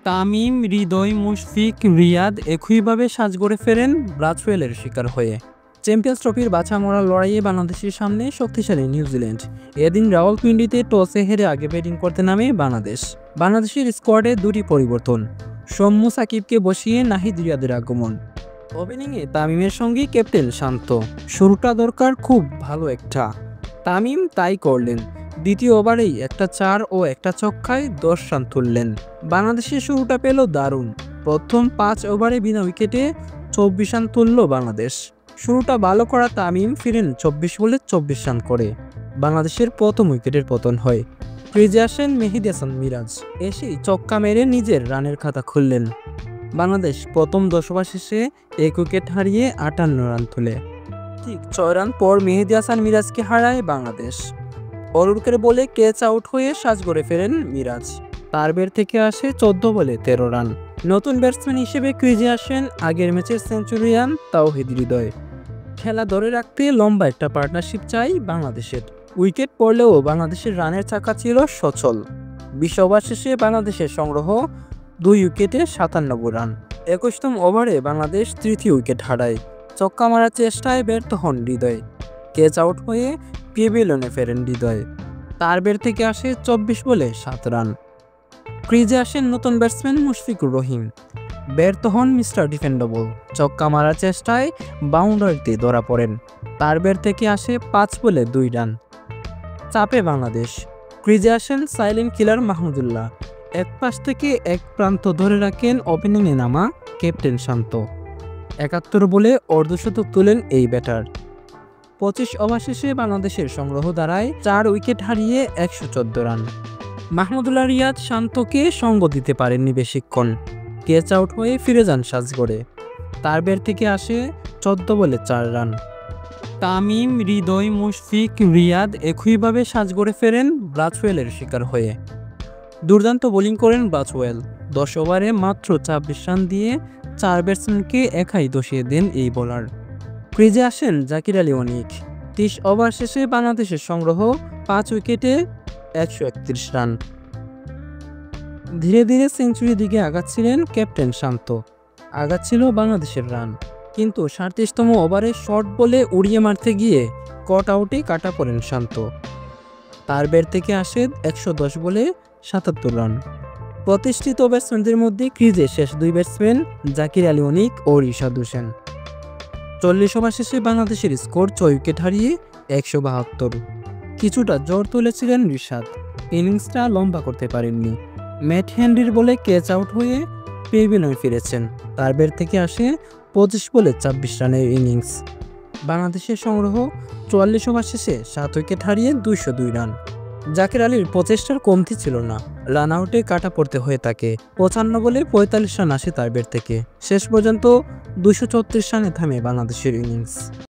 তামিম, হৃদয়, মুশফিক, রিয়াদ একইভাবে সাজঘরে ফেরেন ব্রাথওয়েলের শিকার হয়ে। চ্যাম্পিয়ন্স ট্রফির বাছা মরা লড়াইয়ে বাংলাদেশের সামনে শক্তিশালী নিউজিল্যান্ড। এদিন রাওয়ালপিন্ডিতে টসে হেরে আগে ব্যাটিং করতে নামে বাংলাদেশ। বাংলাদেশের স্কোয়াডে দুটি পরিবর্তন, সৌম্য সাকিবকে বসিয়ে নাহিদ রিয়াদের আগমন। ওপেনিংয়ে তামিমের সঙ্গে ক্যাপ্টেন শান্ত। শুরুটা দরকার খুব ভালো একটা, তামিম তাই করলেন। দ্বিতীয় ওভারেই একটা 4 ও একটা ছক্কায় 10 রান তুললেন। বাংলাদেশের শুরুটা পেল দারুণ। প্রথম 5 ওভারে বিনা উইকেটে 24 রান তুলল বাংলাদেশ। শুরুটা ভালো করা তামিম ফিরেন 24 বলে 24 রান করে। বাংলাদেশের প্রথম উইকেটের পতন হয়। ক্রিজে আসেন মেহেদী হাসান মিরাজ, এসেই ছক্কা মেরে নিজের রানের খাতা খুললেন। বাংলাদেশ প্রথম 10 ওভার শেষে 1 উইকেট হারিয়ে 58 রান তোলে। ঠিক 6 রান পর মেহেদী হাসান মিরাজকে হারায় বাংলাদেশ। অরুণকের বলে ক্যাচ আউট হয়ে সাজঘরে ফেরেন মিরাজ। তার ব্যাট থেকে আসে 14 বলে 13 রান। নতুন ব্যাটসম্যান হিসেবে ক্রিজে আসেন আগের ম্যাচের সেঞ্চুরিয়ান তাওহিদ হৃদয়। খেলা ধরে রাখতে লম্বা একটা পার্টনারশিপ চাই বাংলাদেশের। উইকেট পড়লেও বাংলাদেশের রানের চাকা ছিল সচল। 20 ওভার শেষে বাংলাদেশের সংগ্রহ 2 উইকেটে 57 রান। 21তম ওভারে বাংলাদেশ তৃতীয় উইকেট হারায়। ছক্কা মারার চেষ্টায় ব্যর্থ হন হৃদয়। ক্যাচ আউট হয়ে পেভিলিয়নে ফেরেন হৃদয়। তার ব্যাট থেকে আসে 24 বলে 7 রান। ক্রিজে আসেন নতুন ব্যাটসম্যান মুশফিকুর রহিম। ব্যর্থ হন মিস্টার ডিফেন্ডেবল। ছক্কা মারার চেষ্টায় বাউন্ডারিতে ধরা পড়েন। তার ব্যাট থেকে আসে 5 বলে 2 রান। চাপে বাংলাদেশ। ক্রিজে আসেন সাইলেন্ট কিলার মাহমুদুল্লাহ। এক পাশ থেকে এক প্রান্ত ধরে রাখেন ওপেনিংয়ে নামা ক্যাপ্টেন শান্ত। 71 বলে অর্ধশতক তুলেন এই ব্যাটার। 25 ওভার শেষে বাংলাদেশের সংগ্রহ দাঁড়ায় 4 উইকেট হারিয়ে 114 রান। মাহমুদুল্লাহ রিয়াদ শান্তকে সঙ্গ দিতে পারেননি বেশিক্ষণ। ক্যাচ আউট হয়ে ফিরে যান সাজঘরে। তার ব্যাট থেকে আসে 14 বলে 4 রান। তামিম, হৃদয়, মুশফিক, রিয়াদ একইভাবে সাজঘরে ফেরেন ব্রাথওয়েলের শিকার হয়ে। দুর্দান্ত বোলিং করেন ব্রাথওয়েল। 10 ওভারে মাত্র 26 রান দিয়ে 4 ব্যাটসম্যানকে একাই দোষিয়ে দেন এই বোলার। ক্রিজে আসেন জাকির আলী অনিক। 30 ওভার শেষে বাংলাদেশের সংগ্রহ 5 উইকেটে 131 রান। ধীরে ধীরে সেঞ্চুরির দিকে আগাচ্ছিলেন ক্যাপ্টেন শান্ত। আগাচ্ছিল বাংলাদেশের রান, কিন্তু 37তম ওভারে শর্ট বলে উড়িয়ে মারতে গিয়ে কট আউটে কাটা পড়েন শান্ত। তার ব্যাট থেকে আসে 110 বলে 77 রান। প্রতিষ্ঠিত ব্যাটসম্যানদের মধ্যে ক্রিজে শেষ 2 ব্যাটসম্যান জাকির আলী অনিক ও রিশাদ হোসেন। 40 ওভার শেষে বাংলাদেশের স্কোর 6 উইকেট হারিয়ে 172। কিছুটা জ্বর তুলেছিলেন রিশাদ, ইনিংসটা লম্বা করতে পারেননি। ম্যাট হেনরির বলে ক্যাচ আউট হয়ে পেভিলিয়নে ফিরেছেন। তার ব্যাট থেকে আসে 25 বলে 26 রানের ইনিংস। বাংলাদেশের সংগ্রহ 44 ওভার শেষে 7 উইকেট হারিয়ে 202 রান। জাকির আলীর প্রচেষ্টার কমতি ছিল না, রান আউটে কাটা পড়তে হয়ে তাকে। 55 বলে 45 রান আসে তার ব্যাট থেকে। শেষ পর্যন্ত 234 রানে থামে বাংলাদেশের ইনিংস।